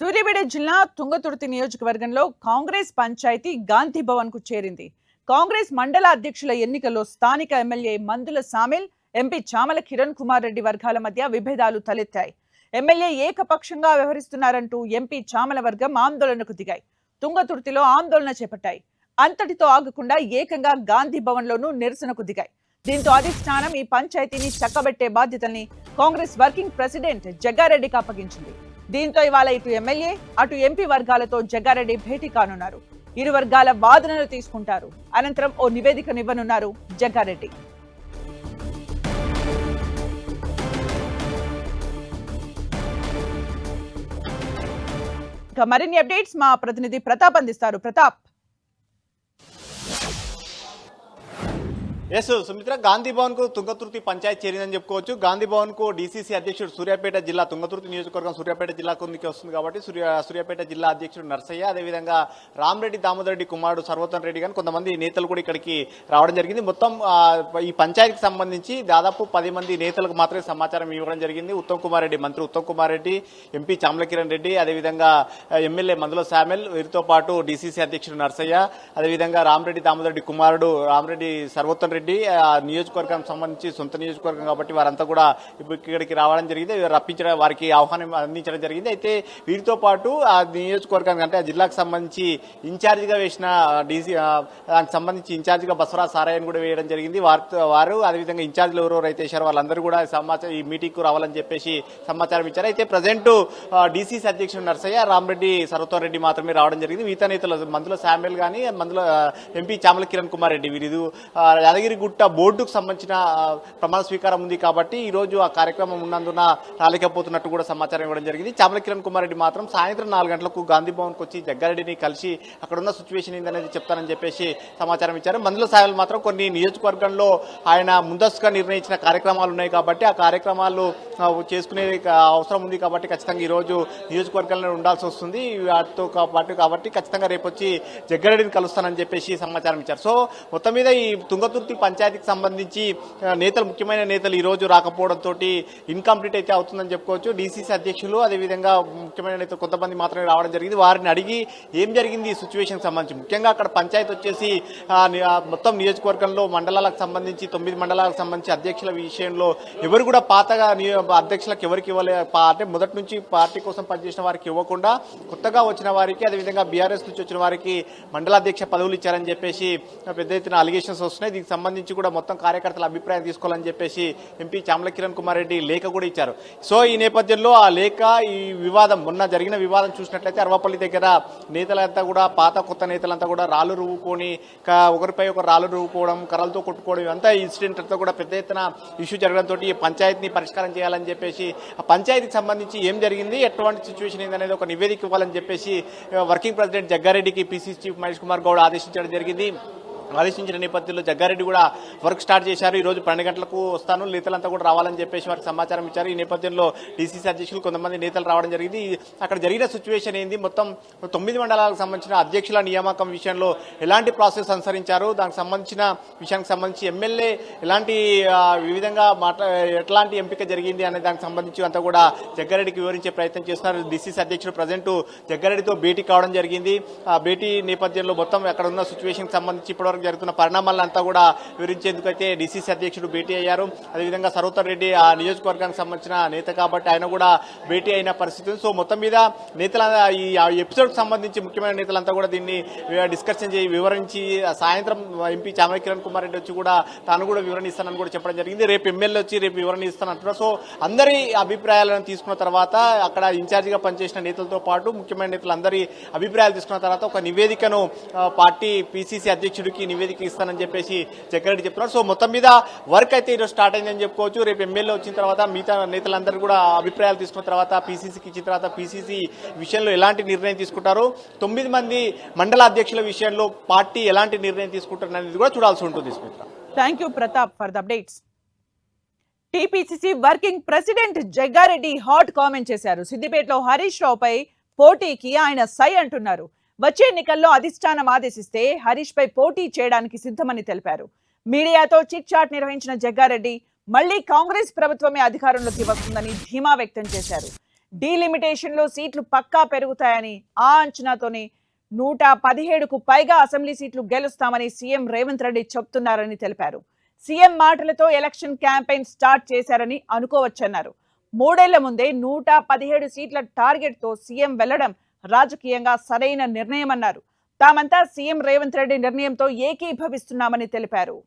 సూర్యాపేట జిల్లా తుంగతుర్తి నియోజకవర్గంలో కాంగ్రెస్ పంచాయతీ గాంధీ భవన్ కు చేరింది. కాంగ్రెస్ మండల అధ్యక్షుల ఎన్నికల్లో స్థానిక ఎమ్మెల్యే మందుల సామిల్, ఎంపీ చామల కిరణ్ కుమార్ రెడ్డి వర్గాల మధ్య విభేదాలు తలెత్తాయి. ఎమ్మెల్యే ఏకపక్షంగా వ్యవహరిస్తున్నారంటూ ఎంపీ చామల వర్గం ఆందోళనకు దిగాయి. తుంగతుర్తిలో ఆందోళన చేపట్టాయి. అంతటితో ఆగకుండా ఏకంగా గాంధీ భవన్ లోనూ నిరసనకు దిగాయి. దీంతో అధిష్టానం ఈ పంచాయతీని చక్కబెట్టే బాధ్యతల్ని కాంగ్రెస్ వర్కింగ్ ప్రెసిడెంట్ జగ్గారెడ్డికి అప్పగించింది. దీంతో ఇవాళ ఇటు ఎమ్మెల్యే అటు ఎంపీ వర్గాలతో జగ్గారెడ్డి భేటీ కానున్నారు. ఇరు వర్గాల వాదనలు తీసుకుంటారు. అనంతరం ఓ నివేదికనివ్వనున్నారు జగ్గారెడ్డి. ఇక మరిన్ని అప్డేట్స్ మా ప్రతినిధి ప్రతాప్ అందిస్తారు. ప్రతాప్. ఎస్ సుమిత్ర, గాంధీ భవన్ కు తుంగతుర్తి పంచాయతీ చేరిందని చెప్పుకోవచ్చు. గాంధీ భవన్ కు డీసీసీ అధ్యక్షుడు సూర్యాపేట జిల్లా, తుంగతుర్తి నియోజకవర్గం సూర్యాపేట జిల్లాకు వస్తుంది కాబట్టి సూర్యాపేట జిల్లా అధ్యక్షుడు నర్సయ్య, అదేవిధంగా రామరెడ్డి దామోదర్ రెడ్డి కుమారుడు సర్వోత్తమ్ రెడ్డి కానీ కొంతమంది నేతలు కూడా ఇక్కడికి రావడం జరిగింది. మొత్తం ఈ పంచాయతీకి సంబంధించి దాదాపు 10 మంది నేతలకు మాత్రమే సమాచారం ఇవ్వడం జరిగింది. ఉత్తమ్ కుమార్ రెడ్డి, మంత్రి ఉత్తమ్ కుమార్ రెడ్డి, ఎంపీ చామల కిరణ్ రెడ్డి, అదేవిధంగా ఎమ్మెల్యే మందుల సామెల్, వీరితో పాటు డీసీసీ అధ్యక్షుడు నర్సయ్య, అదేవిధంగా రామరెడ్డి దామోదర్ రెడ్డి కుమారుడు రామరెడ్డి సర్వోత్తమ్ రెడ్డి, నియోజకవర్గానికి సంబంధించి సొంత నియోజకవర్గం కాబట్టి వారంతా కూడా ఇక్కడికి రావడం జరిగింది. రప్పించడం, వారికి ఆహ్వానం అందించడం జరిగింది. అయితే వీరితో పాటు ఆ నియోజకవర్గానికి అంటే ఆ జిల్లాకు సంబంధించి ఇన్ఛార్జిగా వేసిన దానికి సంబంధించి ఇన్ఛార్జిగా బసవరాజ్ సారాయని కూడా వేయడం జరిగింది. వారు అదేవిధంగా ఇన్ఛార్జీలు ఎవరెవరైతే వేశారో వాళ్ళందరూ కూడా ఈ మీటింగ్ కు రావాలని చెప్పేసి సమాచారం ఇచ్చారు. అయితే ప్రజెంట్ డీసీసీ అధ్యక్షుడు నర్సయ్య, రామరెడ్డి సర్వోత్తమ్ రెడ్డి మాత్రమే రావడం జరిగింది. మిగతా నేతలు మందుల శామ్యుల్ గానీ, ఎంపీ చామల కిరణ్ కుమార్ రెడ్డి వీరు యాదగిరిగుట్ట బోర్డుకు సంబంధించిన ప్రమాణ స్వీకారం ఉంది కాబట్టి ఈ రోజు ఆ కార్యక్రమం ఉన్నందున రాలేకపోతున్నట్టు కూడా సమాచారం ఇవ్వడం జరిగింది. చామల కిరణ్ కుమార్ రెడ్డి మాత్రం సాయంత్రం 4 గంటలకు గాంధీ భవన్ కు వచ్చి జగ్గారెడ్డిని కలిసి అక్కడ ఉన్న సిచ్యువేషన్ ఏందనేది చెప్తానని చెప్పేసి సమాచారం ఇచ్చారు. మందుల సాయలు మాత్రం కొన్ని నియోజకవర్గంలో ఆయన ముందస్తుగా నిర్ణయించిన కార్యక్రమాలు ఉన్నాయి కాబట్టి ఆ కార్యక్రమాలు చేసుకునే అవసరం ఉంది కాబట్టి ఖచ్చితంగా ఈ రోజు నియోజకవర్గంలో ఉండాల్సి వస్తుంది. వాటితో పాటు కాబట్టి ఖచ్చితంగా రేపు వచ్చి జగ్గారెడ్డిని కలుస్తానని చెప్పేసి సమాచారం ఇచ్చారు. సో మొత్తం మీద ఈ తుంగతుర్తి పంచాయతీకి సంబంధించి నేతలు, ముఖ్యమైన నేతలు ఈ రోజు రాకపోవడంతో ఇన్కంప్లీట్ అయితే అవుతుందని చెప్పుకోవచ్చు. డీసీసీ అధ్యక్షులు అదేవిధంగా ముఖ్యమైన నేతలు కొంతమంది మాత్రమే రావడం జరిగింది. వారిని అడిగి ఏం జరిగింది ఈ సిచ్యువేషన్ సంబంధించి, ముఖ్యంగా అక్కడ పంచాయతీ వచ్చేసి మొత్తం నియోజకవర్గంలో మండలాలకు సంబంధించి 9 మండలాలకు సంబంధించి అధ్యక్షుల విషయంలో ఎవరు కూడా పాతగా అధ్యక్షులకు ఎవరికి ఇవ్వలే, అంటే మొదటి నుంచి పార్టీ కోసం పనిచేసిన వారికి ఇవ్వకుండా కొత్తగా వచ్చిన వారికి, అదేవిధంగా బీఆర్ఎస్ నుంచి వచ్చిన వారికి మండలాధ్యక్ష పదవులు ఇచ్చారని చెప్పేసి పెద్ద ఎత్తున అలిగేషన్స్ వస్తున్నాయి. దీనికి సంబంధించి కూడా మొత్తం కార్యకర్తల అభిప్రాయం తీసుకోవాలని చెప్పేసి ఎంపీ చామల కిరణ్ కుమార్ రెడ్డి లేఖ కూడా ఇచ్చారు. సో ఈ నేపథ్యంలో ఆ లేఖ, ఈ వివాదం, మొన్న జరిగిన వివాదం చూసినట్లయితే అరవపల్లి దగ్గర నేతలంతా కూడా, పాత కొత్త నేతలంతా కూడా రాళ్లు రువ్వుకొని ఒకరిపై ఒకరు రాళ్లు రువ్వుకోవడం, కర్రలతో కొట్టుకోవడం, ఇవంతా ఇన్సిడెంట్ అంతా కూడా పెద్ద ఎత్తున ఇష్యూ జరగడంతో ఈ పంచాయతీని పరిష్కారం చేయాలని చెప్పేసి, ఆ పంచాయతీకి సంబంధించి ఏం జరిగింది, ఎటువంటి సిచ్యువేషన్ ఏందనేది ఒక నివేదిక ఇవ్వాలని చెప్పేసి వర్కింగ్ ప్రెసిడెంట్ జగ్గారెడ్డికి పీసీసీ చీఫ్ మహేష్ కుమార్ గౌడ్ ఆదేశించడం జరిగింది. ఆదేశించిన నేపథ్యంలో జగ్గారెడ్డి కూడా వర్క్ స్టార్ట్ చేశారు. ఈ రోజు 12 గంటలకు వస్తాను, నేతలంతా కూడా రావాలని చెప్పేసి వారికి సమాచారం ఇచ్చారు. ఈ నేపథ్యంలో డీసీసీ అధ్యక్షులు కొంతమంది నేతలు రావడం జరిగింది. అక్కడ జరిగిన సిచ్యువేషన్ ఏంది, మొత్తం 9 మండలాలకు సంబంధించిన అధ్యక్షుల నియామకం విషయంలో ఎలాంటి ప్రాసెస్ అనుసరించారు, దానికి సంబంధించిన విషయానికి సంబంధించి ఎమ్మెల్యే ఎలాంటి విధంగా ఎట్లాంటి ఎంపిక జరిగింది అనే దానికి సంబంధించి అంతా కూడా జగ్గారెడ్డికి వివరించే ప్రయత్నం చేస్తున్నారు. డీసీసీ అధ్యక్షుడు ప్రజెంట్ జగ్గారెడ్డితో భేటీ కావడం జరిగింది. ఆ భేటీ నేపథ్యంలో మొత్తం అక్కడ ఉన్న సిచ్యువేషన్ సంబంధించి ఇప్పటివరకు జరుగుతున్న పరిణామాలంతా కూడా వివరించేందుకైతే డీసీసీ అధ్యక్షుడు భేటీ అయ్యారు. అదేవిధంగా సర్వోత్తమ్ రెడ్డి ఆ నియోజకవర్గానికి సంబంధించిన నేత కాబట్టి ఆయన కూడా భేటీ అయిన పరిస్థితి. సో మొత్తం మీద నేతల ఈ ఎపిసోడ్ సంబంధించి ముఖ్యమైన నేతలంతా కూడా దీన్ని డిస్కషన్ చేసి వివరించి సాయంత్రం ఎంపీ చామల కిరణ్ కుమార్ రెడ్డి వచ్చి కూడా తాను కూడా వివరణ ఇస్తానని కూడా చెప్పడం జరిగింది. రేపు ఎమ్మెల్యే వచ్చి రేపు వివరణ ఇస్తానంటున్నారు. సో అందరి అభిప్రాయాలను తీసుకున్న తర్వాత అక్కడ ఇన్ఛార్జిగా పనిచేసిన నేతలతో పాటు ముఖ్యమైన నేతలందరి అభిప్రాయాలు తీసుకున్న తర్వాత ఒక నివేదికను పార్టీ పీసీసీ అధ్యక్షుడికి నివేదిక ఇస్తానని చెప్పేసి జగ్గారెడ్డి చెప్తున్నారు. సో మొత్తం మీద వర్క్ అయితే ఈరోజు స్టార్ట్ అయిందని చెప్పుకోవచ్చు. రేపు ఎమ్మెల్యే వచ్చిన తర్వాత మిగతా నేతలందరూ కూడా అభిప్రాయాలు తీసుకున్న తర్వాత పీసీసీకి ఇచ్చిన తర్వాత పీసీసీ విషయంలో ఎలాంటి నిర్ణయం తీసుకుంటారు, 9 మంది మండల అధ్యక్షుల విషయంలో పార్టీ ఎలాంటి నిర్ణయం తీసుకుంటారు అనేది కూడా చూడాల్సి ఉంటుంది. Thank you Pratap for the updates. TPCC working president Jagga Reddy hot comment చేశారు. సిద్దిపేటలో హరీష్ రావుపై పోటీకి ఆయన సై అంటున్నారు. వచ్చే ఎన్నికల్లో అధిష్టానం ఆదేశిస్తే హరీష్ పై పోటీ చేయడానికి సిద్ధమని తెలిపారు. మీడియాతో చిట్ చాట్ నిర్వహించిన జగ్గారెడ్డి మళ్లీ కాంగ్రెస్ ప్రభుత్వమే అధికారంలోకి వస్తుందని ధీమా వ్యక్తం చేశారు. డీలిమిటేషన్ లో సీట్లు పక్కా పెరుగుతాయని ఆ అంచనాతోనే 117కు పైగా అసెంబ్లీ సీట్లు గెలుస్తామని సీఎం రేవంత్ రెడ్డి చెప్తున్నారని తెలిపారు. సీఎం మాటలతో ఎలక్షన్ క్యాంపెయిన్ స్టార్ట్ చేశారని అనుకోవచ్చన్నారు. 3 ఏళ్ల ముందే 117 సీట్ల టార్గెట్ తో సీఎం వెళ్లడం రాజకీయంగా సరైన నిర్ణయమన్నారు. తామంతా సీఎం రేవంత్ రెడ్డి నిర్ణయంతో ఏకీభవిస్తున్నామని తెలిపారు.